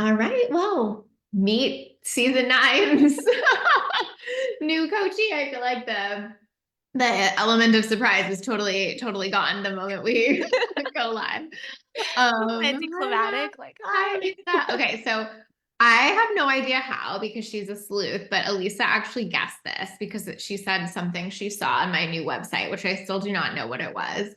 All right. Well, meet season nine's new coachee. I feel like the element of surprise is totally gone the moment we go live. Anticlimactic, like, Hi, Lisa. Okay, so I have no idea how because she's a sleuth, but Elisa actually guessed this because she said something she saw on my new website, which I still do not know what it was,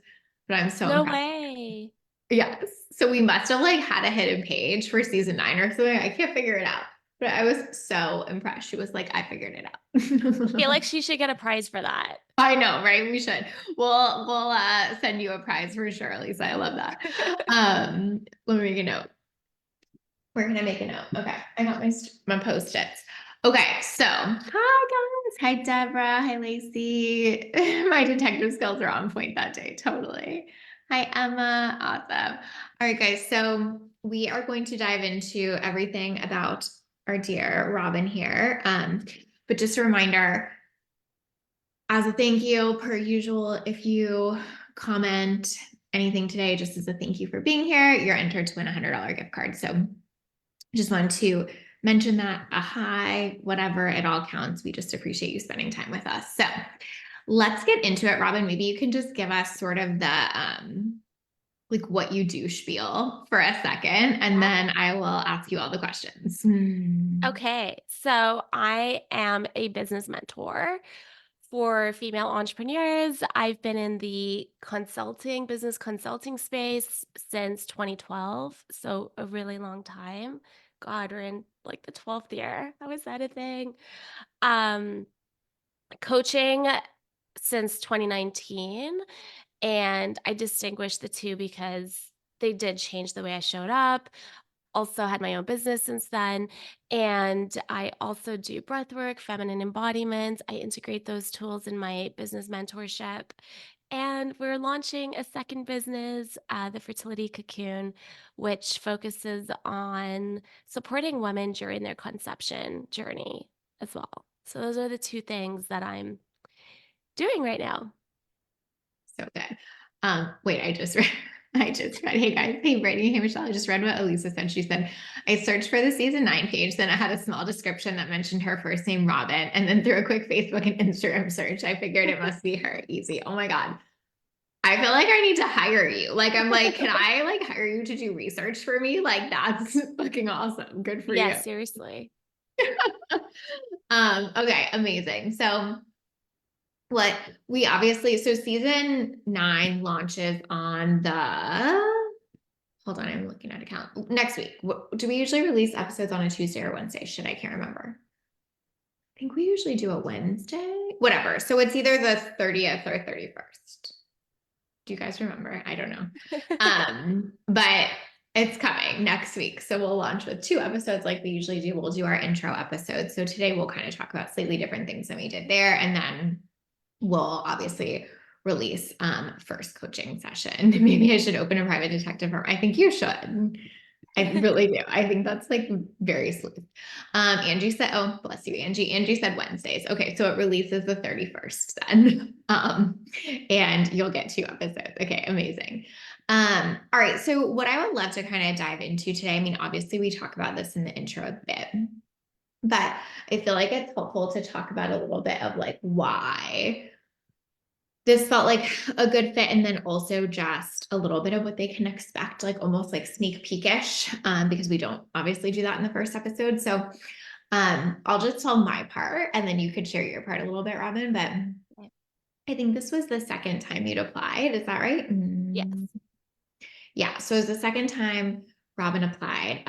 but I'm so no impressed. way. Yes. So we must have like had a hidden page for season 9 or something. I can't figure it out. But I was so impressed. She was like, I figured it I feel out. like she should get a prize for that. I know, right? We should. We'll send you a prize for sure, Lisa. I love that. Let me make a note. Where can I make a note? Okay, I got my post-its. Okay, so hi guys. Hi Deborah. Hi Lacey. My detective skills are on point that day. Totally. Hi Emma. Awesome. All right, guys. So we are going to dive into everything about our dear Robin here. But just a reminder, as a thank you, per usual, if you comment anything today, just as a thank you for being here, you're entered to win a $100 gift card. So just wanted to mention that a hi, whatever, it all counts. We just appreciate you spending time with us. So let's get into it. Robin, maybe you can just give us sort of the like what you do spiel for a second, and then I will ask you all the questions. Okay, so I am a business mentor for female entrepreneurs. I've been in the business consulting space since 2012, so a really long time. God, we're in like the 12th year. How is that a thing? Um, Coaching since 2019, and I distinguish the two because they did change the way I showed up. Also had my own business since then, and I also do breath work, feminine embodiment. I integrate those tools in my business mentorship. And we're launching a second business, the Fertility Cocoon, which focuses on supporting women during their conception journey as well. So those are the two things that I'm doing right now. So good. Wait, I just read, hey guys, hey Brittany, hey Michelle, I just read what Elisa said. She said, I searched for the season 9 page, then I had a small description that mentioned her first name, Robin, and then through a quick Facebook and Instagram search, I figured it must be her. Easy. Oh my God. I feel like I need to hire you. Like, I'm like, can I like hire you to do research for me? Like, that's fucking awesome. Good for Yeah, you. seriously. Okay, amazing. So what we obviously, so season 9 launches on hold on, I'm looking at account next week. Do we usually release episodes on a Tuesday or Wednesday? I can't remember. I think we usually do a Wednesday, whatever. So it's either the 30th or 31st. Do you guys remember? I don't know. But it's coming next week. So we'll launch with 2 episodes like we usually do. We'll do our intro episode. So today we'll kind of talk about slightly different things than we did there. And then we'll obviously release first coaching session. Maybe I should open a private detective firm. I think you should. I really do. I think that's like very sleuth. Angie said, oh, bless you, Angie. Angie said Wednesdays. Okay, so it releases the 31st then. And you'll get 2 episodes. Okay, amazing. All right. So what I would love to kind of dive into today, I mean, obviously we talk about this in the intro a bit, but I feel like it's helpful to talk about a little bit of like why this felt like a good fit, and then also just a little bit of what they can expect, like almost like sneak peekish, because we don't obviously do that in the first episode. So I'll just tell my part and then you could share your part a little bit, Robin. But I think this was the second time you'd applied. Is that right? Yes. Yeah. So it was the second time Robin applied.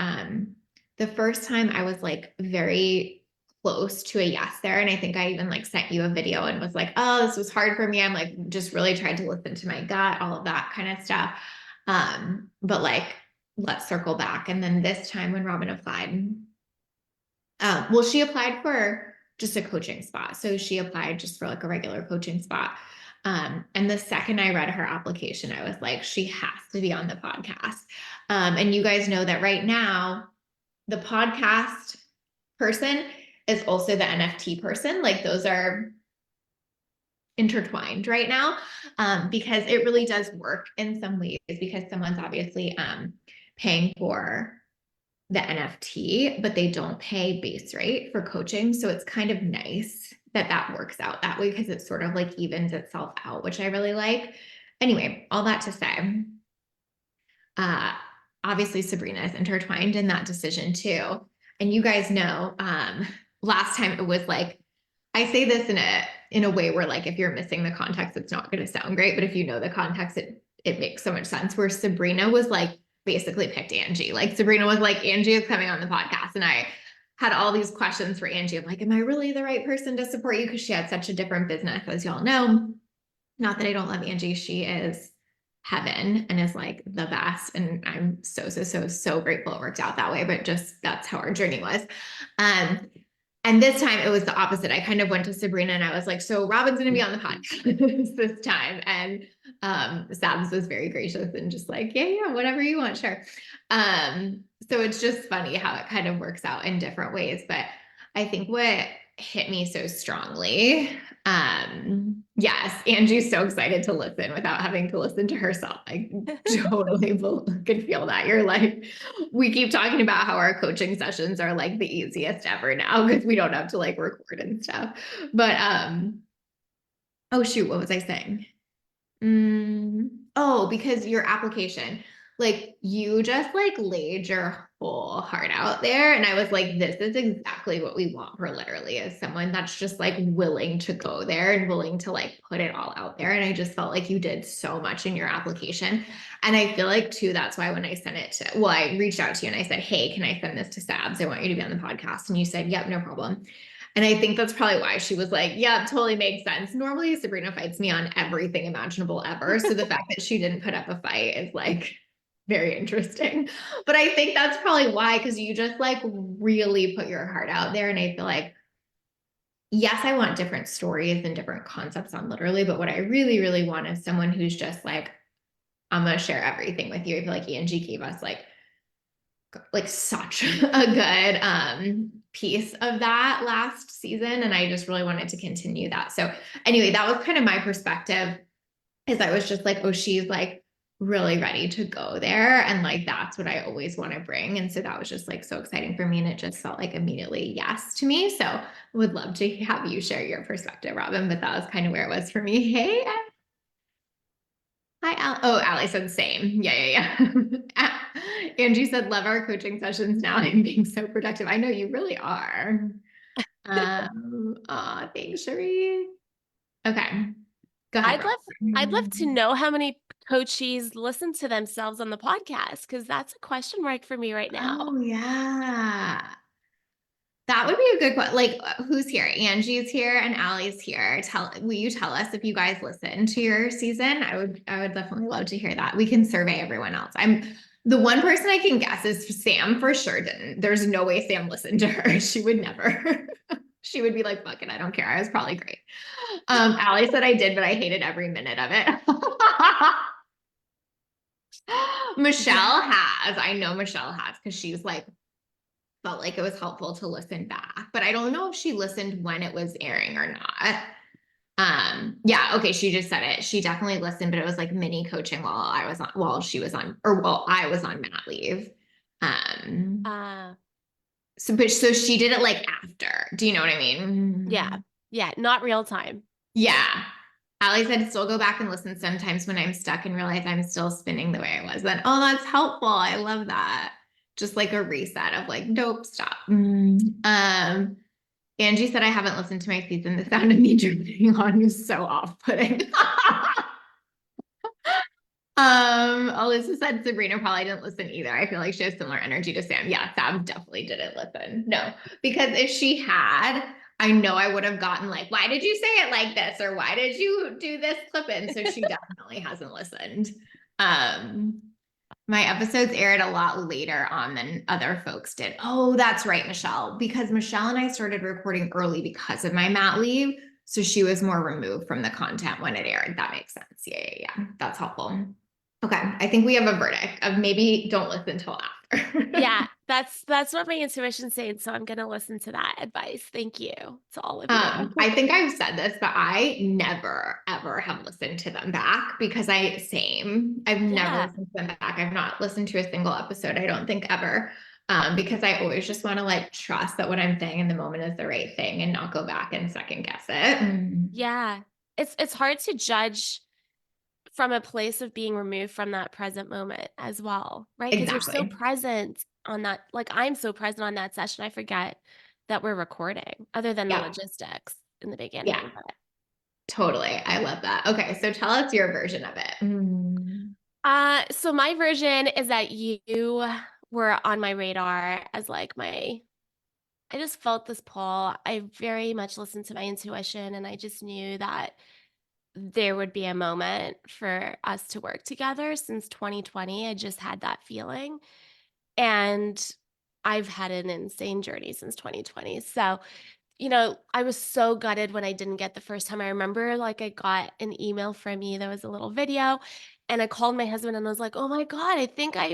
The first time I was like very close to a yes there. And I think I even like sent you a video and was like, oh, this was hard for me. I'm like, just really tried to listen to my gut, all of that kind of stuff. But like, let's circle back. And then this time when Robin applied, well, she applied for just a coaching spot. So she applied just for like a regular coaching spot. And the second I read her application, I was like, she has to be on the podcast. And you guys know that right now, the podcast person is also the NFT person. Like those are intertwined right now, because it really does work in some ways because someone's obviously paying for the NFT, but they don't pay base rate for coaching. So it's kind of nice that that works out that way because it sort of like evens itself out, which I really like. Anyway, all that to say, uh, obviously Sabrina is intertwined in that decision too. And you guys know, last time it was like, I say this in a way where like if you're missing the context, it's not going to sound great, but if you know the context, it makes so much sense. Where Sabrina was like basically picked Angie. Like Sabrina was like, Angie is coming on the podcast, and I had all these questions for Angie. I'm like, am I really the right person to support you? Because she had such a different business, as y'all know. Not that I don't love Angie, she is heaven and is like the best. And I'm so grateful it worked out that way. But just that's how our journey was. Um, and this time it was the opposite. I kind of went to Sabrina and I was like, so Robin's going to be on the podcast this time. And Sabs was very gracious and just like, yeah, whatever you want, sure. So it's just funny how it kind of works out in different ways. But I think what hit me so strongly, yes, Angie's so excited to listen without having to listen to herself. I totally could feel that. You're like, we keep talking about how our coaching sessions are like the easiest ever now because we don't have to like record and stuff. But oh shoot, what was I saying? Oh, because your application, like you just like laid your whole heart out there. And I was like, this is exactly what we want her literally as someone that's just like willing to go there and willing to like put it all out there. And I just felt like you did so much in your application. And I feel like too, that's why when I sent it to, well, I reached out to you and I said, hey, can I send this to Sabs? I want you to be on the podcast. And you said, yep, no problem. And I think that's probably why she was like, yeah, totally makes sense. Normally Sabrina fights me on everything imaginable ever. So the fact that she didn't put up a fight is like very interesting. But I think that's probably why, because you just like really put your heart out there. And I feel like, yes, I want different stories and different concepts on literally, but what I really, really want is someone who's just like, I'm going to share everything with you. I feel like Angie gave us like such a good piece of that last season, and I just really wanted to continue that. So anyway, that was kind of my perspective, is I was just like, oh, she's like really ready to go there, and like that's what I always want to bring. And so that was just like so exciting for me, and it just felt like immediately yes to me. So would love to have you share your perspective, Robin, but that was kind of where it was for me. Hey, hi, Al. Oh, Allie said same. Yeah. Angie said, love our coaching sessions now. I'm being so productive. I know you really are. Thanks, Cherie. Okay. Go ahead, I'd love I'd love to Rob. know how many coachees listen to themselves on the podcast because that's a question mark for me right now. Oh, yeah. That would be a good question. Like, who's here? Angie's here and Allie's here. Will you tell us if you guys listen to your season? I would definitely love to hear that. We can survey everyone else. I'm the one person I can guess is Sam for sure didn't. There's no way Sam listened to her. She would never. She would be like, fuck it, I don't care. I was probably great. Allie said I did, but I hated every minute of it. Michelle has. I know Michelle has because she's like felt like it was helpful to listen back, but I don't know if she listened when it was airing or not. Yeah, okay, she just said it. She definitely listened, but it was like mini coaching while she was on, or while I was on mat leave. Um, Uh, so she did it like after. Do you know what I yeah. mean? Yeah, not real time. Yeah. Allie said still go back and listen sometimes when I'm stuck and realize I'm still spinning the way I was then. Oh, that's helpful. I love that. Just like a reset of like, nope, stop. Angie said I haven't listened to my season. The sound of me dribbling on is so off-putting. Alyssa said Sabrina probably didn't listen either. I feel like she has similar energy to Sam. Yeah, Sam definitely didn't listen. No, because if she had, I know I would have gotten like, why did you say it like this? Or why did you do this clip in? So she definitely hasn't listened. Um, my episodes aired a lot later on than other folks did. Oh, that's right, Michelle, because Michelle and I started recording early because of my mat leave. So she was more removed from the content when it aired. That makes sense. Yeah. That's helpful. Okay, I think we have a verdict of maybe don't listen till after. Yeah, that's what my intuition's saying. So I'm gonna listen to that advice. Thank you to all of you. I think I've said this, but I never ever have listened to them back because I've never Yeah. listened to them back. I've not listened to a single episode, I don't think ever. Because I always just want to like trust that what I'm saying in the moment is the right thing and not go back and second guess it. Yeah. It's hard to judge from a place of being removed from that present moment as well, right? Because you're so Exactly. present on that. Like I'm so present on that session, I forget that we're recording, other than the Yeah. logistics in the Yeah. beginning. But Totally. I love that. Okay. So tell us your version of it. so my version is that you were on my radar as like I just felt this pull. I very much listened to my intuition, and I just knew that there would be a moment for us to work together. Since 2020, I just had that feeling. And I've had an insane journey since 2020. So, I was so gutted when I didn't get the first time. I remember like I got an email from you. There was a little video, and I called my husband and I was like, "Oh my God, I think I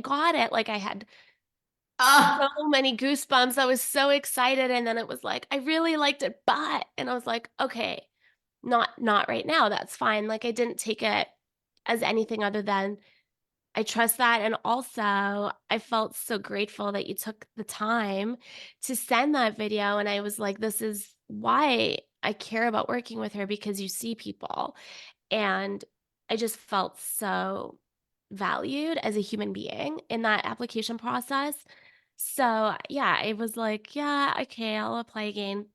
got it." Like I had so Oh, many goosebumps. I was so excited. And then it was like, I really liked it, but, and I was like, okay, not right now. That's fine. Like I didn't take it as anything other than I trust that. And also, I felt so grateful that you took the time to send that video. And I was like, this is why I care about working with her, because you see people. And I just felt so valued as a human being in that application process. So, yeah, it was like, yeah, okay, I'll apply again.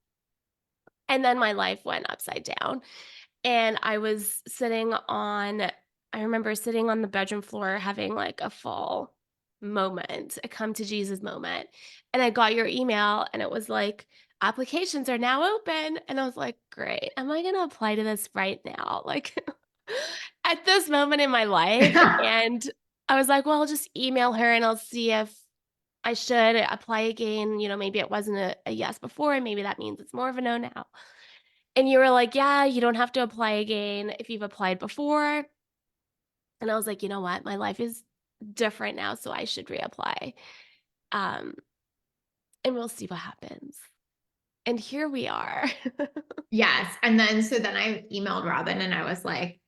And then my life went upside down. And I remember sitting on the bedroom floor having like a full moment, a come to Jesus moment. And I got your email and it was like, applications are now open. And I was like, great. Am I going to apply to this right now? Like at this moment in my life. And I was like, well, I'll just email her and I'll see if I should apply again. Maybe it wasn't a yes before, and maybe that means it's more of a no now. And you were like, "Yeah, you don't have to apply again if you've applied before." And I was like, "You know what? My life is different now, so I should reapply." Um, and we'll see what happens. And here we are. yes. And then, so then I emailed Robin and I was like,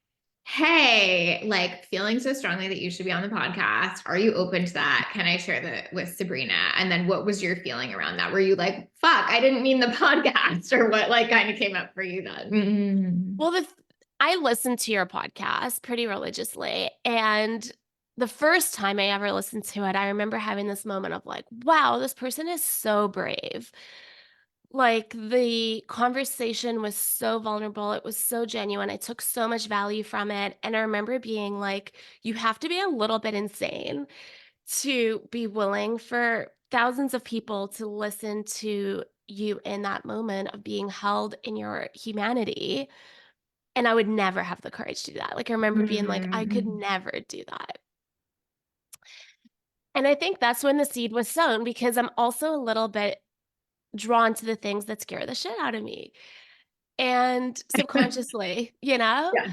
hey, like feeling so strongly that you should be on the podcast. Are you open to that? Can I share that with Sabrina? And then what was your feeling around that? Were you like, fuck, I didn't mean the podcast, or what like kind of came up for you then? Well, I listen to your podcast pretty religiously, and the first time I ever listened to it, I remember having this moment of like, "Wow, this person is so brave." Like, the conversation was so vulnerable, it was so genuine, I took so much value from it, and I remember being like, "You have to be a little bit insane to be willing for thousands of people to listen to you in that moment of being held in your humanity." And I would never have the courage to do that. Like, I remember being like, "I could Mm. never do that." And I think that's when the seed was sown, because I'm also a little bit drawn to the things that scare the shit out of me. And subconsciously, you know? Yeah.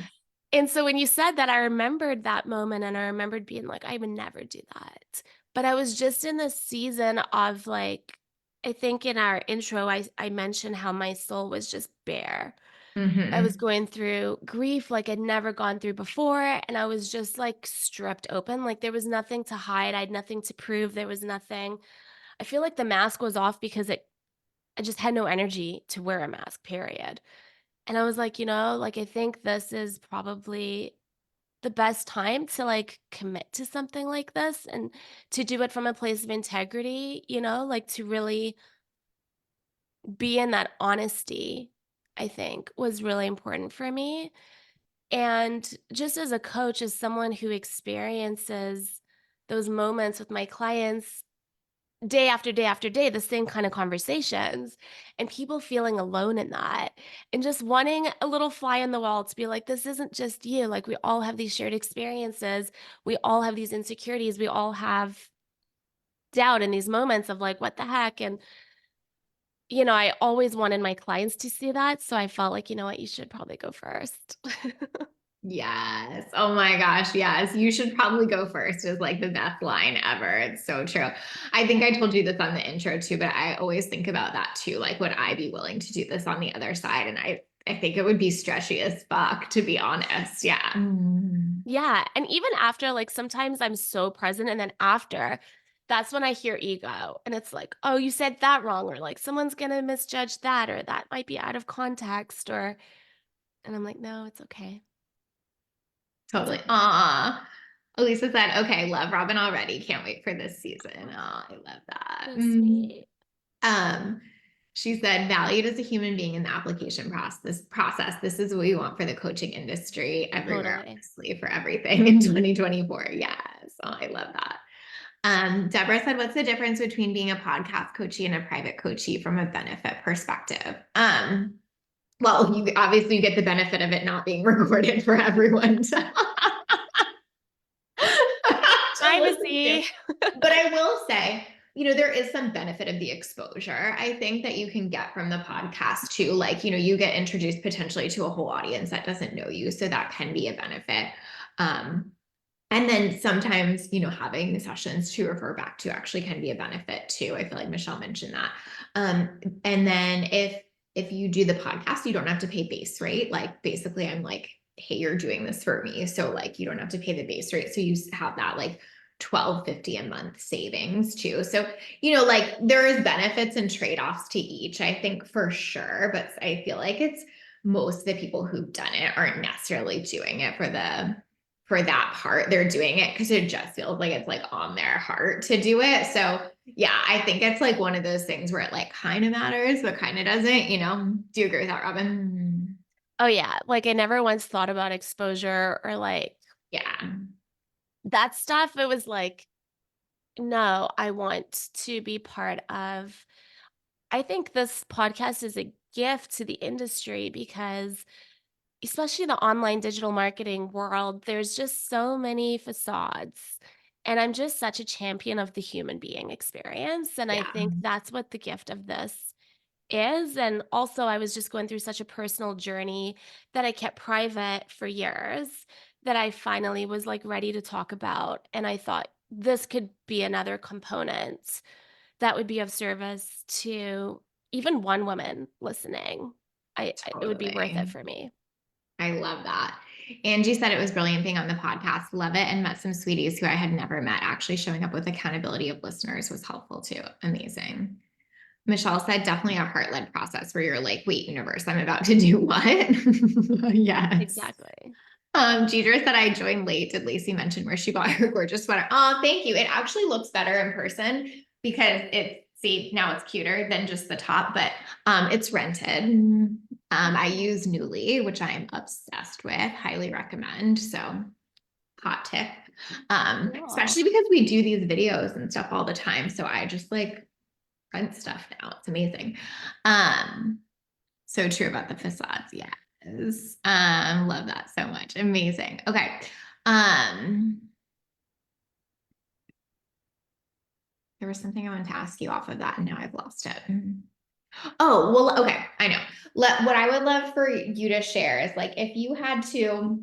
And so when you said that, I remembered that moment and I remembered being like, I would never do that. But I was just in this season of like, I think in our intro, I mentioned how my soul was just bare. I was Hmm. going through grief like I'd never gone through before. And I was just like stripped open. Like there was nothing to hide. I had nothing to prove. There was nothing. I feel like the mask was off because I just had no energy to wear a mask, period. And I was like, like I think this is probably the best time to like commit to something like this and to do it from a place of integrity, like to really be in that honesty, I think was really important for me. And just as a coach, as someone who experiences those moments with my clients day after day after day, the same kind of conversations, and people feeling alone in that, and just wanting a little fly in the wall to be like, this isn't just you. Like, we all have these shared experiences. We all have these insecurities. We all have doubt in these moments of like, what the heck? And, I always wanted my clients to see that. So I felt like, you know what, you should probably go first. Yes. Oh my gosh. Yes. You should probably go first is like the best line ever. It's so true. I think I told you this on the intro too, but I always think about that too. Like, would I be willing to do this on the other side? And I think it would be stretchy as fuck, to be honest. Yeah. Yeah, and even after, like, sometimes I'm so present, and then after, that's when I hear ego, and it's like, "Oh, you said that wrong," or like, "Someone's gonna misjudge that," or "That might be out of context," or and I'm like, "No, it's okay. It's Totally. okay." Aw. Elisa said, okay, love Robin already. Can't wait for this season. Oh, I love that. So sweet. Um, she said, valued as a human being in the application process. This is what we want for the coaching industry everywhere, Totally. honestly, for everything in 2024. Yes. Oh, I love that. Deborah said, what's the difference between being a podcast coachee and a private coachee from a benefit perspective? Well, you obviously you get the benefit of it not being recorded for everyone to, to listen to. Privacy. But I will say, there is some benefit of the exposure, I think, that you can get from the podcast too. Like, you get introduced potentially to a whole audience that doesn't know you. So that can be a benefit. Um, and then sometimes, having the sessions to refer back to actually can be a benefit too. I feel like Michelle mentioned that. And then if you do the podcast, you don't have to pay base rate. Like basically I'm like, hey, you're doing this for me. So like you don't have to pay the base rate. So you have that like 12.50 a month savings too. So, like there is benefits and trade-offs to each, I think for sure. But I feel like it's most of the people who've done it aren't necessarily doing it for that part. They're doing it because it just feels like it's like on their heart to do it. So yeah, I think it's like one of those things where it like kind of matters, but kind of doesn't. Do you agree with that, Robin? Oh, yeah, like, I never once thought about exposure or, like, Yeah, that stuff. It was like, "No, I want to be part of." I think this podcast is a gift to the industry because especially the online digital marketing world, there's just so many facades. And I'm just such a champion of the human being experience. And I yeah, think that's what the gift of this is. And also, I was just going through such a personal journey that I kept private for years that I finally was like ready to talk about. And I thought this could be another component that would be of service to even one woman listening. It would be worth it totally. for me. I love that. Angie said it was brilliant being on the podcast. Love it. And met some sweeties who I had never met. Actually showing up with accountability of listeners was helpful too. Amazing. Michelle said definitely a heart-led process where you're like, wait, universe, I'm about to do what? Yes. Exactly. Deidre said I joined late. Did Lacey mention where she bought her gorgeous sweater? Oh, thank you. It actually looks better in person because now it's cuter than just the top, but it's rented. I use Newly, which I am obsessed with, highly recommend. So hot tip. Cool. Especially because we do these videos and stuff all the time. So I just like rent stuff now. It's amazing. So true about the facades. Yes. Love that so much. Amazing. Okay. Um, there was something I wanted to ask you off of that, and now I've lost it. Oh, well, okay. I know. What I would love for you to share is like if you had to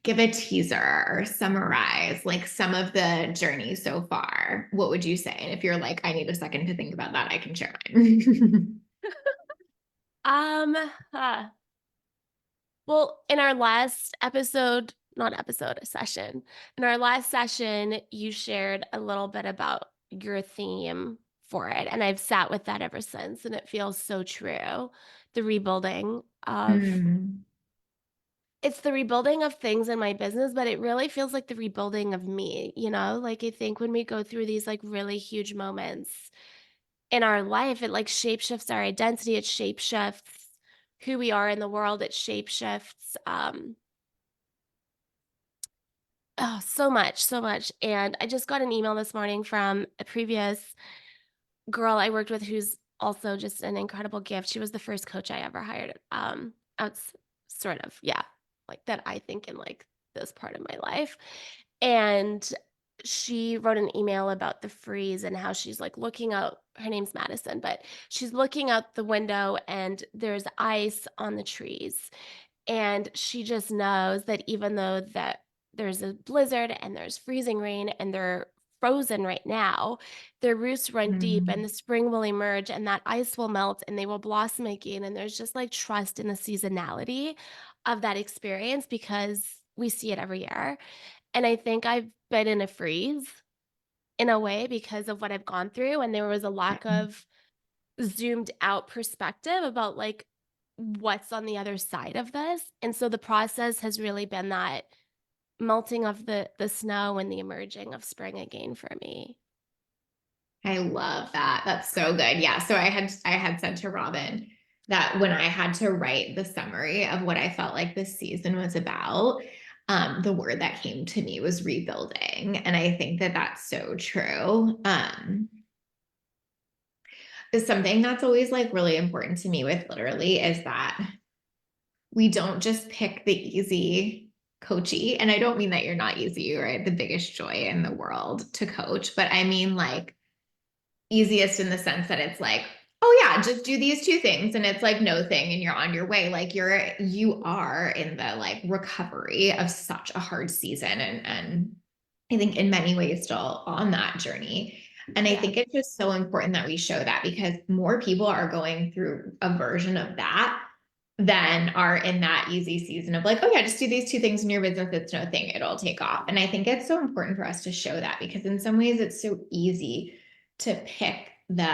give a teaser or summarize like some of the journey so far, what would you say? And if you're like, I need a second to think about that, I can share mine. Um, uh, well, in our last episode, not episode, a session. In our last session, you shared a little bit about your theme for it, and I've sat with that ever since, and it feels so true. The rebuilding of Mm, It's the rebuilding of things in my business, but it really feels like the rebuilding of me, you know? Like, I think when we go through these, like, really huge moments in our life, it, like, shapeshifts our identity, it shapeshifts who we are in the world, it shapeshifts, oh, so much, so much, and I just got an email this morning from a previous girl I worked with who's also just an incredible gift. She was the first coach I ever hired, outs sort of, yeah, like, that I think in, like, this part of my life, and she wrote an email about the freeze and how she's, like, looking out her name's Madison, but she's looking out the window and there's ice on the trees, and she just knows that even though that there's a blizzard and there's freezing rain and they're frozen right now, their roots run deep and the mm, spring will emerge and that ice will melt and they will blossom again. And there's just like trust in the seasonality of that experience because we see it every year. And I think I've been in a freeze in a way because of what I've gone through, and there was a lack of zoomed out perspective about like what's on the other side of this. And so the process has really been that melting of the snow and the emerging of spring again for me. I love that. That's so good. Yeah. So I had said to Robin that when I had to write the summary of what I felt like this season was about, the word that came to me was rebuilding. And I think that that's so true. Is something that's always like really important to me with literally is that we don't just pick the easy coachee. And I don't mean that you're not easy, right? The biggest joy in the world to coach, but I mean like easiest in the sense that it's like, oh yeah, just do these two things and it's like no thing and you're on your way. Like you are in the like recovery of such a hard season and I think in many ways still on that journey. And I Yeah. think it's just so important that we show that because more people are going through a version of that than are in that easy season of like, oh yeah, just do these two things in your business. It's no thing. It'll take off. And I think it's so important for us to show that because in some ways it's so easy to pick the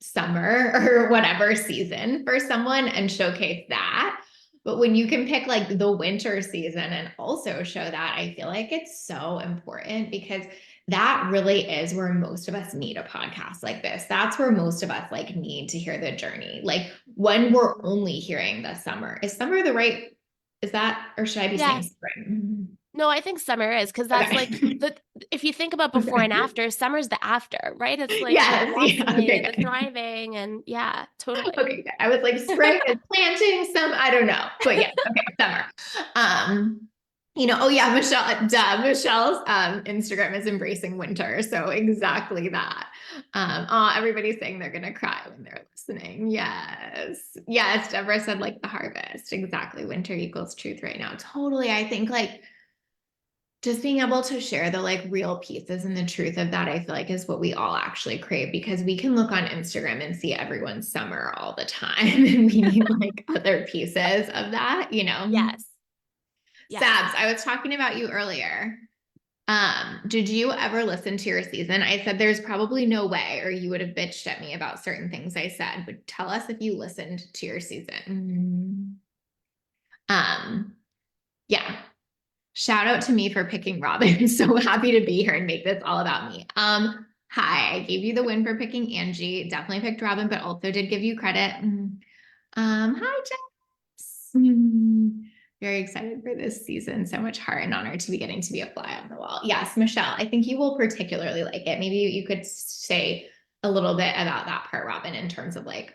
summer or whatever season for someone and showcase that. But when you can pick like the winter season and also show that, I feel like it's so important because that really is where most of us need a podcast like this. That's where most of us like need to hear the journey. Like when we're only hearing the summer, is summer the right, is that, or should I be saying Yes. spring? No, I think summer is because that's like Okay. the if you think about before and Okay. after, summer's the after, right? It's like the Yes. Yeah. blossoming, Okay. the Good. thriving, and yeah, totally. Okay. Good. I was like spring is planting some. I don't know, but yeah. Okay. Summer. Um. Oh yeah, Michelle. Duh. Michelle's Instagram is embracing winter, so exactly that. Oh, everybody's saying they're gonna cry when they're listening. Yes. Yes. Deborah said like the harvest. Exactly. Winter equals truth right now. Totally. I think like just being able to share the like real pieces and the truth of that, I feel like is what we all actually crave because we can look on Instagram and see everyone's summer all the time. And we need like other pieces of that. Yes. Yes. Sabs, I was talking about you earlier. Did you ever listen to your season? I said there's probably no way, or you would have bitched at me about certain things I said, but tell us if you listened to your season. Yeah. Shout out to me for picking Robin. So happy to be here and make this all about me. Hi, I gave you the win for picking Angie. Definitely picked Robin, but also did give you credit. Hi, Jess. Very excited for this season. So much heart and honor to be getting to be a fly on the wall. Yes, Michelle, I think you will particularly like it. Maybe you could say a little bit about that part, Robin, in terms of like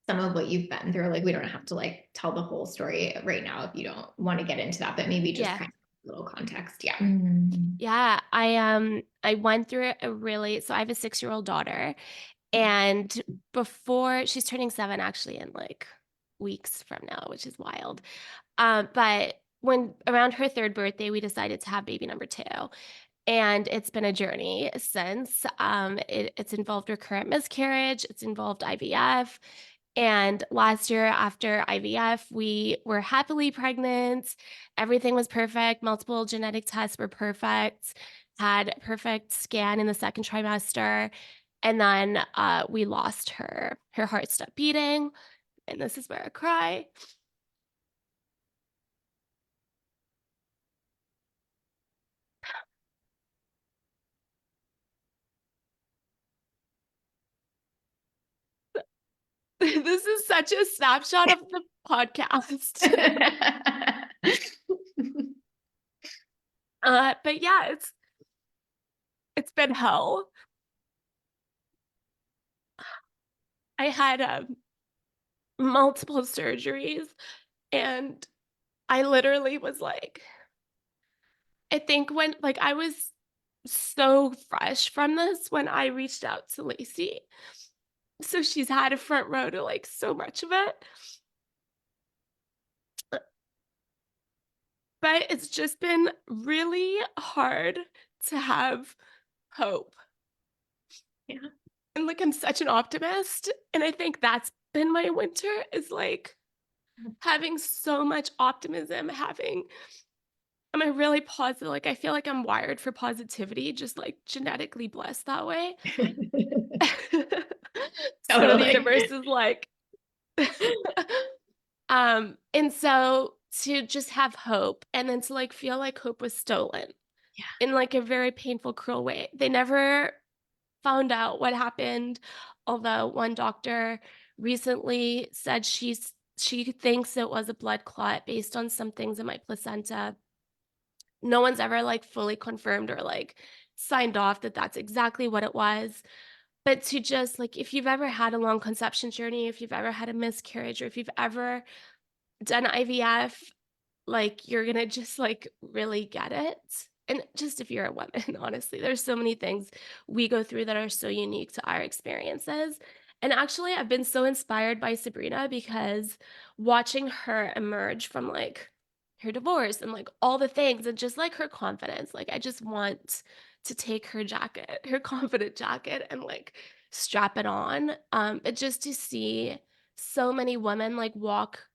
some of what you've been through. Like we don't have to like tell the whole story right now if you don't want to get into that, but maybe just Yeah. kind of a little context. Yeah. Yeah. I went through a really so I have a 6-year-old daughter, and before she's turning 7 actually in like weeks from now, which is wild. But when around her 3rd birthday, we decided to have baby number 2. And it's been a journey since. It's involved recurrent miscarriage, it's involved IVF. And last year, after IVF, we were happily pregnant. Everything was perfect. Multiple genetic tests were perfect. Had perfect scan in the 2nd trimester. And then we lost her. Her heart stopped beating. And this is where I cry. This is such a snapshot of the podcast. But yeah, it's been hell. I had multiple surgeries, and I literally was like, I think when like I was so fresh from this when I reached out to Lacey. So she's had a front row to like so much of it. But it's just been really hard to have hope. Yeah. And like I'm such an optimist. And I think that's been my winter is like having so much optimism, having I'm a really positive, like, I feel like I'm wired for positivity, just, like, genetically blessed that way. So the Totally. universe is like and so to just have hope and then to, like, feel like hope was stolen Yeah. in, like, a very painful, cruel way. They never found out what happened, although one doctor recently said she thinks it was a blood clot based on some things in my placenta. No one's ever, like, fully confirmed or, like, signed off that that's exactly what it was. But to just, like, if you've ever had a long conception journey, if you've ever had a miscarriage, or if you've ever done IVF, like, you're gonna just, like, really get it. And just if you're a woman, honestly, there's so many things we go through that are so unique to our experiences. And actually, I've been so inspired by Sabrina because watching her emerge from, like, her divorce and, like, all the things and just, like, her confidence, like, I just want to take her jacket, her confident jacket, and, like, strap it on. But just to see so many women, like, walk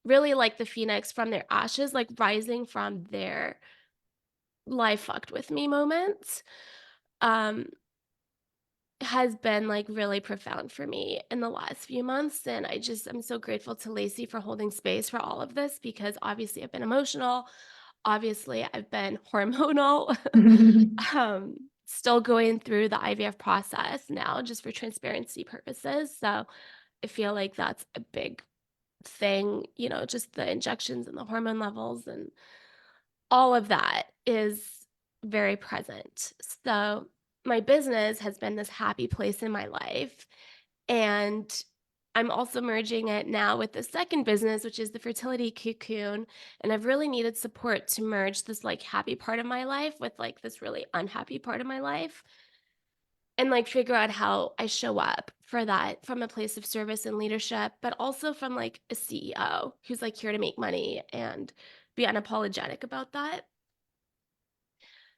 really like the phoenix from their ashes, like, rising from their life fucked with me moments, um, has been, like, really profound for me in the last few months, and I'm so grateful to Lacey for holding space for all of this because obviously I've been emotional, obviously I've been hormonal, still going through the IVF process now just for transparency purposes, so I feel like that's a big thing, just the injections and the hormone levels and all of that is very present. So, my business has been this happy place in my life, and I'm also merging it now with the second business, which is the fertility cocoon, and I've really needed support to merge this, like, happy part of my life with, like, this really unhappy part of my life, and, like, figure out how I show up for that from a place of service and leadership, but also from, like, a CEO who's, like, here to make money and be unapologetic about that.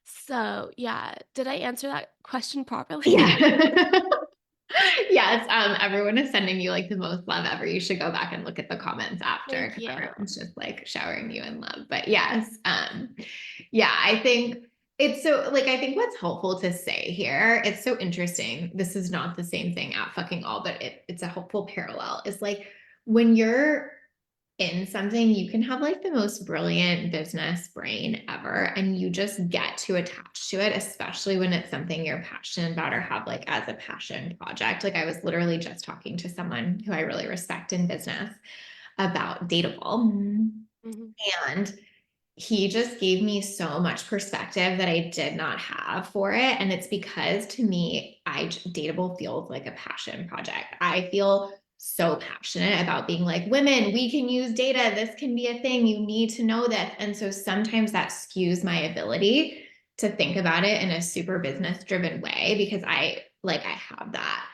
So, yeah, did I answer that question properly? Yeah. Yes, everyone is sending you like the most love ever. You should go back and look at the comments after Thank because you. everyone's just like showering you in love. But yes, yeah, I think it's so like I think what's helpful to say here, it's so interesting. This is not the same thing at fucking all, but it's a helpful parallel. Is like when you're in something, you can have like the most brilliant business brain ever, and you just get to attach to it, especially when it's something you're passionate about or have like as a passion project. Like I was literally just talking to someone who I really respect in business about Dateable, Mhm. and he just gave me so much perspective that I did not have for it. And it's because to me, Dateable feels like a passion project. I feel so passionate about being like, women, we can use data. This can be a thing. You need to know this. And so sometimes that skews my ability to think about it in a super business driven way because I have that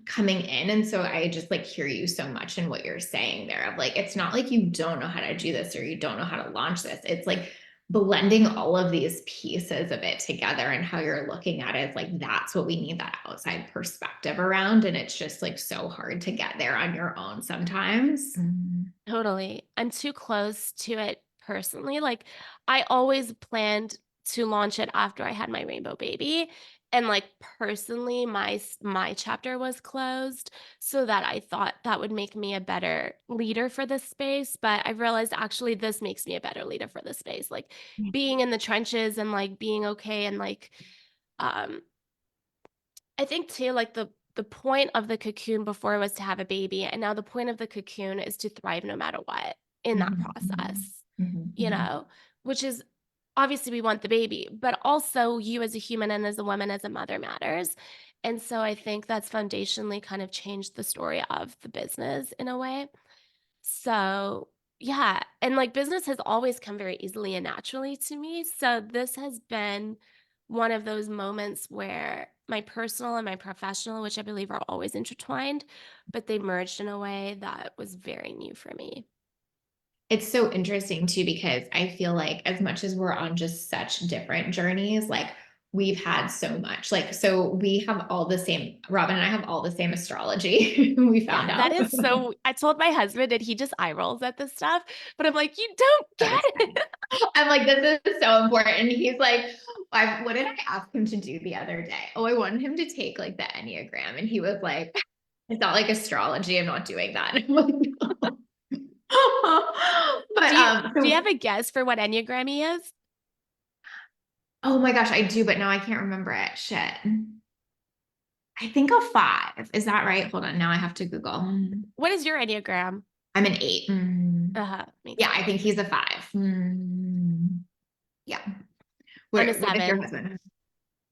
coming in. And so I just like hear you so much in what you're saying there of like, it's not like you don't know how to do this or you don't know how to launch this. It's like blending all of these pieces of it together and how you're looking at it. It's like, that's what we need that outside perspective around. And it's just like so hard to get there on your own sometimes. Totally. I'm too close to it personally. Like, I always planned to launch it after I had my rainbow baby. And like personally, my chapter was closed so that I thought that would make me a better leader for this space. But I realized actually this makes me a better leader for this space. Like being in the trenches and like being okay and like um I think too, like the point of the cocoon before was to have a baby, and now the point of the cocoon is to thrive no matter what in that Mhm, mhm, process, mhm, you mhm. know, which is obviously we want the baby, but also you as a human and as a woman, as a mother matters. And so I think that's foundationally kind of changed the story of the business in a way. So, yeah, and, like, business has always come very easily and naturally to me, so this has been one of those moments where my personal and my professional, which I believe are always intertwined, but they merged in a way that was very new for me. It's so interesting too, because I feel like as much as we're on just such different journeys, like we've had so much. Like, so we have all the same, Robin and I have all the same astrology, we found Yeah, out. that is so I told my husband and he just eye rolls at this stuff, but I'm like, "You don't So get excited. it." I'm like, this is so important. And he's like, what did I ask him to do the other day? Oh, I wanted him to take like the Enneagram. And he was like, it's not like astrology. I'm not doing that. And I'm like, no. But Do you have a guess for what Enneagram he is? oh my gosh, I do, but now I can't remember it. Shit. I think a 5. Is that right? Hold on. Now I have to Google. What is your Enneagram? I'm an 8. Uh-huh, me Yeah, I too. think he's a 5. Yeah. I'm a What is your 7. husband?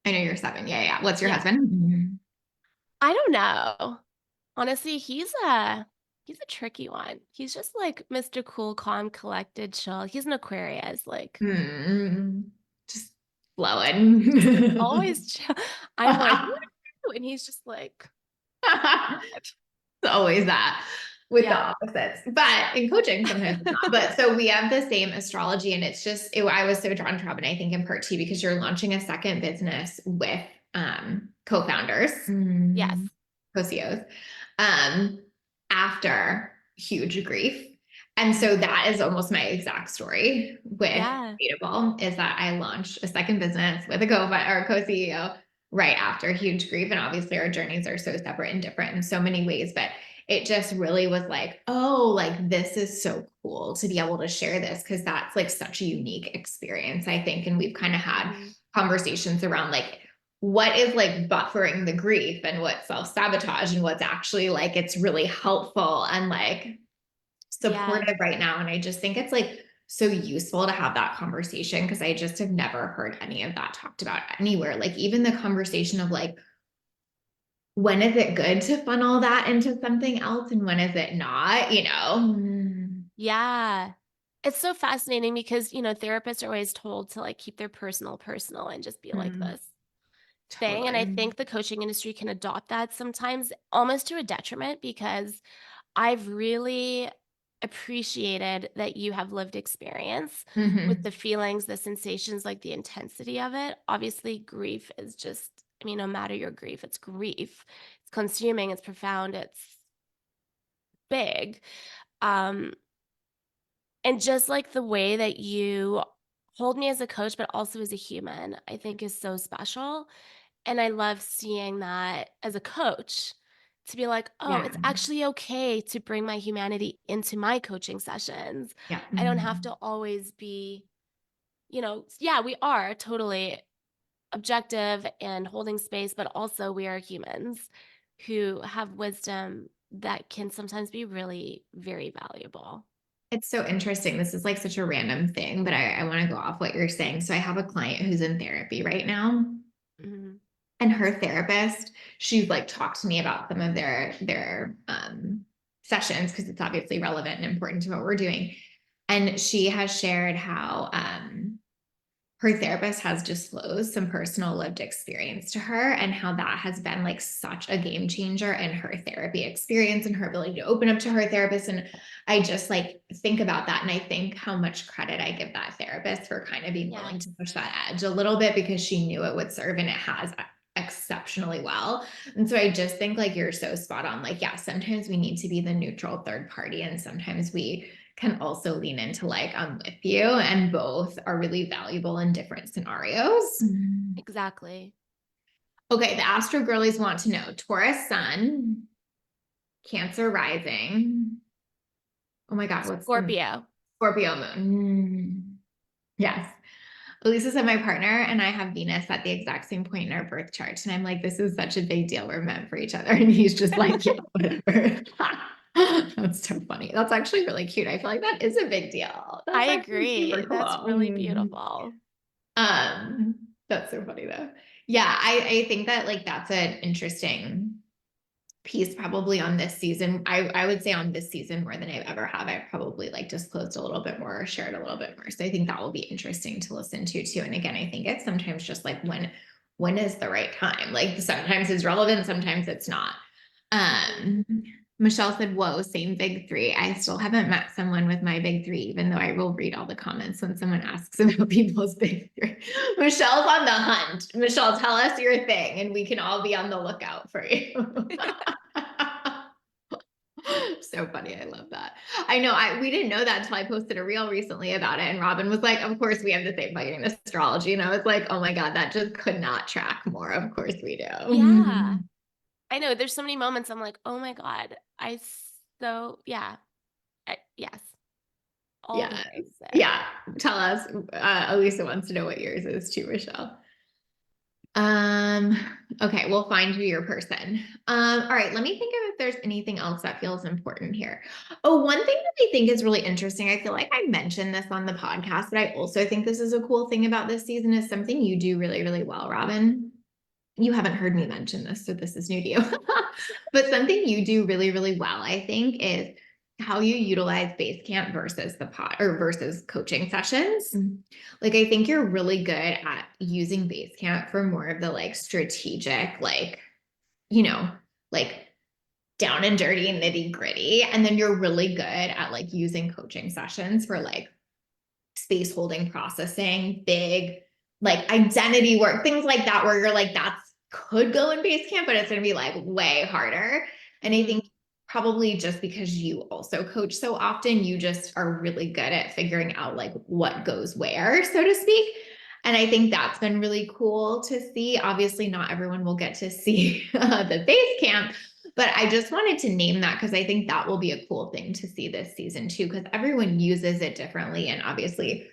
I know you're 7. Yeah, yeah. What's your Yeah. husband? I don't know. Honestly, he's a tricky one. He's just like Mr. Cool, calm, collected, chill. He's an Aquarius, like Just flowing. always chill. I'm like, "Woo," and he's just like, It's always that with the yeah, opposites. But in coaching, sometimes it's not. But so we have the same astrology, and it's just I was so drawn to Robin, I think in part too, because you're launching a second business with co-founders, yes, co-CEOs, um, after huge grief. And so that is almost my exact story with yeah, Dateable, is that I launched a second business with a co-CEO right after huge grief. And obviously our journeys are so separate and different in so many ways, but it just really was like, oh, like this is so cool to be able to share this, because that's like such a unique experience, I think. And we've kind of had mhm, conversations around like what is like buffering the grief and what's self-sabotage and what's actually like it's really helpful and like yeah, supportive right now. And I just think it's like so useful to have that conversation, because I just have never heard any of that talked about anywhere. Like even the conversation of like, when is it good to funnel that into something else and when is it not, you know? yeah. It's so fascinating because, therapists are always told to like keep their personal and just be like Mm, this thing. And I totally. think the coaching industry can adopt that sometimes almost to a detriment because I've really appreciated that you have lived experience with the Mhm. feelings, the sensations, like the intensity of it. Obviously, grief is just, I mean, no matter your grief, it's grief. It's consuming, it's profound, it's big. Um, and just like the way that you hold me as a coach, but also as a human, I think is so special. And I love seeing that as a coach to be like, oh, Yeah. it's actually okay to bring my humanity into my coaching sessions. Yeah. I don't have to always be, yeah, we are totally objective and holding space, but also we are humans who have wisdom that can sometimes be really very valuable. It's so interesting. This is like such a random thing, but I want to go off what you're saying. So I have a client who's in therapy right now. Mhm. And her therapist, she's like talked to me about some of their sessions, because it's obviously relevant and important to what we're doing. And she has shared how her therapist has disclosed some personal lived experience to her, and how that has been like such a game changer in her therapy experience and her ability to open up to her therapist. And I just like think about that, and I think how much credit I give that therapist for kind of being willing Yes. to push that edge a little bit, because she knew it would serve, and it has exceptionally well. And so I just think like you're so spot on. Like, yeah, sometimes we need to be the neutral third party, and sometimes we can also lean into like, I'm with you, and both are really valuable in different scenarios. Exactly. Okay, the Astro Girlies want to know Taurus Sun, Cancer Rising. Oh my God, what's the Scorpio. Scorpio Moon? Yes. Elisa said my partner and I have Venus at the exact same point in our birth chart. And I'm like, this is such a big deal. We're meant for each other. And he's just like, yeah, whatever. That's so funny. That's actually really cute. I feel like that is a big deal. I That's actually super agree. cool. That's really beautiful. Um, that's so funny though. Yeah, I think that like that's an interesting piece probably on this season. I would say on this season more than I've ever have. I've probably like disclosed a little bit more or shared a little bit more. So I think that will be interesting to listen to too. And again, I think it's sometimes just like when is the right time? Like sometimes it's relevant, sometimes it's not. Mhm. Um, Michelle said, whoa, same big three. I still haven't met someone with my big three, even though I will read all the comments when someone asks about people's big three. Michelle's on the hunt. Michelle, tell us your thing and we can all be on the lookout for you. So funny. I love that. I know we didn't know that until I posted a reel recently about it. And Robin was like, of course we have the same fucking astrology. And I was like, oh my God, that just could not track more. Of course we Yeah. do. I know there's so many moments I'm like, "Oh my god, yeah. Yes, all the Yeah. things there." Yeah. Tell us. Elisa wants to know what yours is too, Michelle. Um, okay, we'll find you your person. All right, let me think of if there's anything else that feels important here. Oh, one thing that I think is really interesting, I feel like I mentioned this on the podcast, but I also think this is a cool thing about this season is something you do really, really well, Robin. You haven't heard me mention this, so this is new to you. But something you do really, really well, I think, is how you utilize Basecamp versus the pod or versus coaching sessions. Like, I think you're really good at using Basecamp for more of the like strategic, like, you know, like down and dirty and nitty gritty. And then you're really good at like using coaching sessions for like space holding processing, big like identity work, things like that, where you're like, that's could go in Basecamp, but it's going to be like way harder. And I think probably just because you also coach so often, you just are really good at figuring out like what goes where, so to speak. And I think that's been really cool to see. Obviously, not everyone will get to see the Basecamp, but I just wanted to name that because I think that will be a cool thing to see this season too, because everyone uses it differently. And obviously,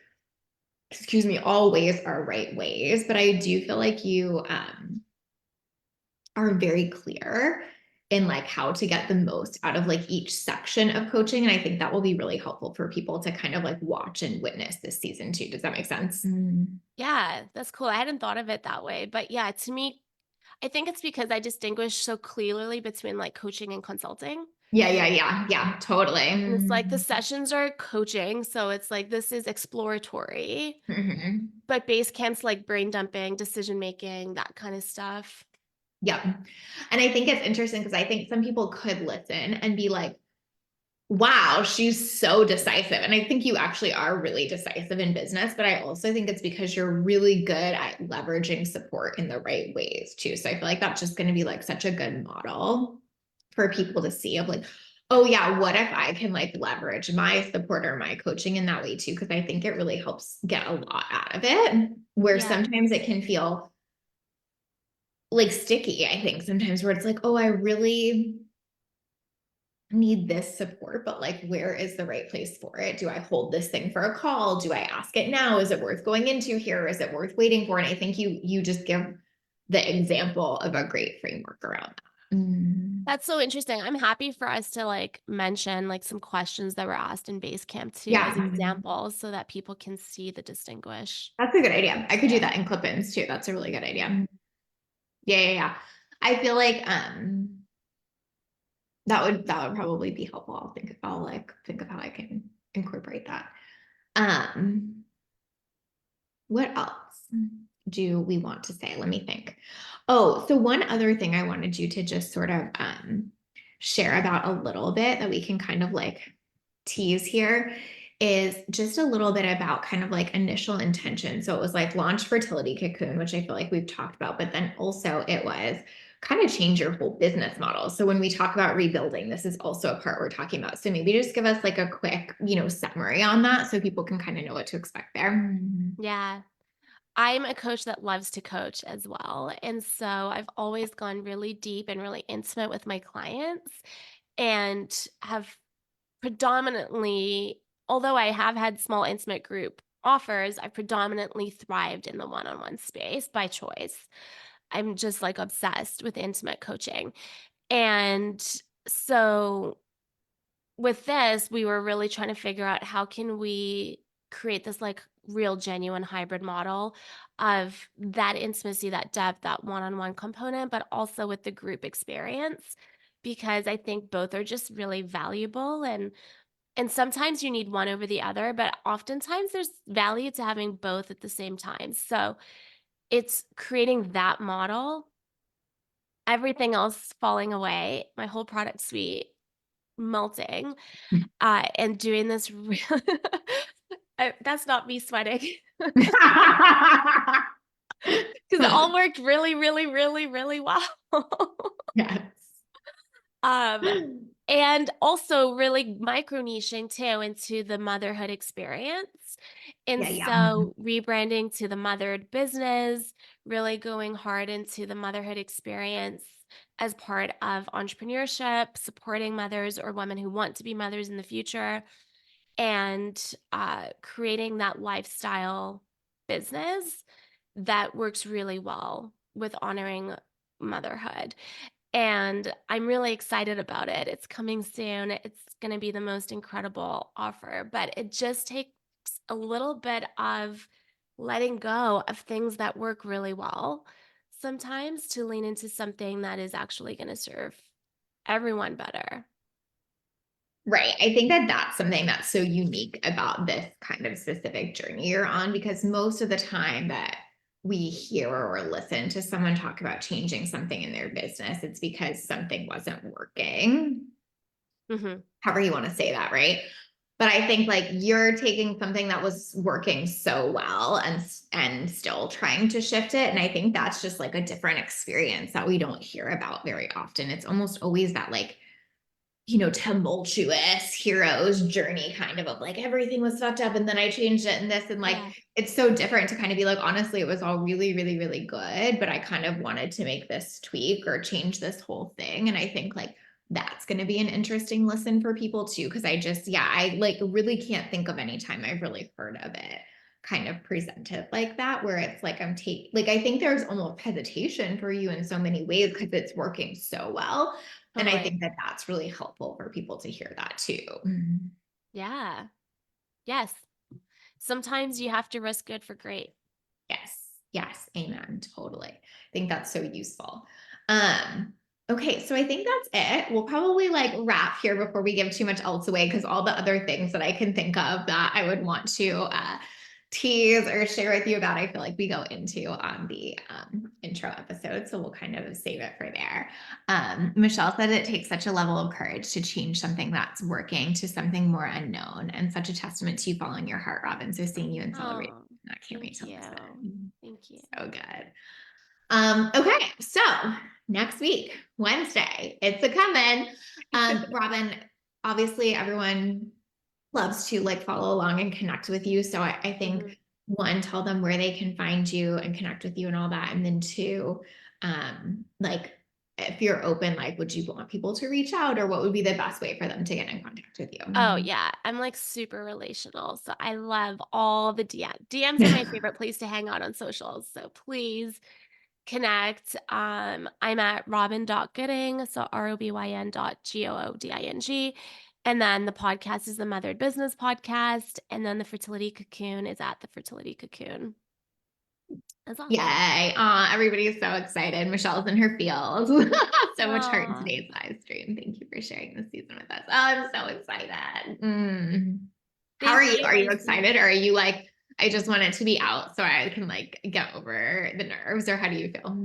excuse me, all ways are right ways. But I do feel like you are very clear in like how to get the most out of like each section of coaching. And I think that will be really helpful for people to kind of like watch and witness this season too. Does that make sense? Yeah, that's cool. I hadn't thought of it that way, but yeah, to me, I think it's because I distinguish so clearly between like coaching and consulting. Yeah, yeah, yeah, yeah, totally. And it's like the sessions are coaching, so it's like this is exploratory, Mhm. but base camp's like brain dumping, decision making, that kind of stuff. Yep. And I think it's interesting because I think some people could listen and be like, wow, she's so decisive. And I think you actually are really decisive in business, but I also think it's because you're really good at leveraging support in the right ways too. So I feel like that's just going to be like such a good model for people to see of like, oh yeah, what if I can like leverage my support or my coaching in that way too? Because I think it really helps get a lot out of it, where Yeah. sometimes it can feel like sticky, I think sometimes where it's like, oh, I really need this support, but like, where is the right place for it? Do I hold this thing for a call? Do I ask it now? Is it worth going into here? Is it worth waiting for? And I think you just give the example of a great framework around that. That's so interesting. I'm happy for us to like mention like some questions that were asked in base camp too as Yeah, examples so that people can see the distinguish. that's a good idea. I could do Yeah. that in clip-ins too. That's a really good idea. Yeah, yeah, yeah. I feel like that would probably be helpful. I'll like think of how I can incorporate that. Um What else do we want to say? Let me think. Oh, so one other thing I wanted you to just sort of share about a little bit that we can kind of like tease here is just a little bit about kind of like initial intention. So it was like launch fertility cocoon, which I feel like we've talked about, but then also it was kind of change your whole business model. So when we talk about rebuilding, this is also a part we're talking about. So maybe just give us like a quick, summary on that so people can kind of know what to expect there. Yeah. I'm a coach that loves to coach as well. And so I've always gone really deep and really intimate with my clients and have predominantly, although I have had small intimate group offers, I've predominantly thrived in the one on one space by choice. I'm just like obsessed with intimate coaching. And so with this, we were really trying to figure out how can we create this like real genuine hybrid model of that intimacy, that depth, that one-on-one component, but also with the group experience because I think both are just really valuable and sometimes you need one over the other, but oftentimes there's value to having both at the same time. So, it's creating that model, everything else falling away, my whole product suite melting, and doing this real that's not me sweating, because it all Totally. worked really, really, really, really well. Yes. Um, and also really micro niching too into the motherhood experience. And Yeah, yeah. so rebranding to the mothered business, really going hard into the motherhood experience as part of entrepreneurship, supporting mothers or women who want to be mothers in the future, and creating that lifestyle business that works really well with honoring motherhood. And I'm really excited about it. It's coming soon. It's going to be the most incredible offer, but it just takes a little bit of letting go of things that work really well sometimes to lean into something that is actually going to serve everyone better. Right. I think that that's something that's so unique about this kind of specific journey you're on, because most of the time that we hear or listen to someone talk about changing something in their business, it's because something wasn't working, Hmm. however you want to say that, right? But I think like you're taking something that was working so well and still trying to shift it. And I think that's just like a different experience that we don't hear about very often. It's almost always that like, tumultuous hero's journey kind of like everything was fucked up and then I changed it and this and like Yeah, it's so different to kind of be like, honestly, it was all really, really, really good, but I kind of wanted to make this tweak or change this whole thing. And I think like that's going to be an interesting listen for people too. Cause I like really can't think of any time I've really heard of it kind of presented like that, where it's like like I think there's almost hesitation for you in so many ways because it's working so well. And I totally. think that that's really helpful for people to hear that too. Mhm. Yeah. Yes. Sometimes you have to risk good for great. Yes. Yes. Amen. Totally. I think that's so useful. Um, okay. So I think that's it. We'll probably like wrap here before we give too much else away, because all the other things that I can think of that I would want to tease or share with you about, I feel like we go into on the intro episode. So we'll kind of save it for there. Michelle said it takes such a level of courage to change something that's working to something more unknown, and such a testament to you following your heart, Robin. So seeing you and celebrating, Oh, I can't wait thank to you. listen. Thank you. So good. Okay, so next week, Wednesday, it's a coming. Robin, obviously everyone loves to like follow along and connect with you. So I Mhm. think one, tell them where they can find you and connect with you and all that. And then two, like if you're open, like would you want people to reach out, or what would be the best way for them to get in contact with Oh, you? yeah. I'm like super relational. So I love all the DMs are my favorite place to hang out on socials. So please connect. I'm at robin.gooding. So ROBYN.GOODING. And then the podcast is the Mothered Business Podcast. And then the Fertility Cocoon is at the Fertility Cocoon as well. Yay. Everybody's so excited. Michelle's in her field. So much heart in Aw, today's live stream. Thank you for sharing this season with us. Oh, I'm so excited. How are thank you? you, Are you Lacey. excited, or are you like, I just want it to be out so I can like get over the nerves, or how do you feel?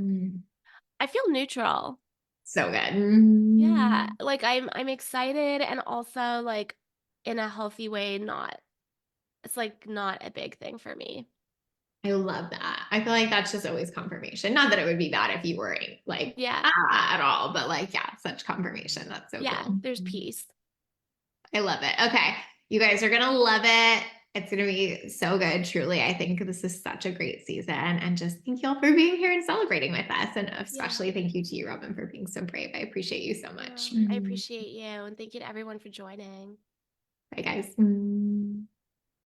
I feel neutral. So good. Yeah, like I'm excited and also like in a healthy way, not it's like not a big thing for me. I love that. I feel like that's just always confirmation. Not that it would be bad if you were like Yeah. at all, but like, yeah, such confirmation. That's so Yeah, cool. there's peace. I love it. Okay. You guys are going to love it. It's going to be so good. Truly. I think this is such a great season. And just thank you all for being here and celebrating with us. And Yeah. especially thank you to you, Robin, for being so brave. I appreciate you so much. I appreciate you and thank you to everyone for joining. Bye, guys.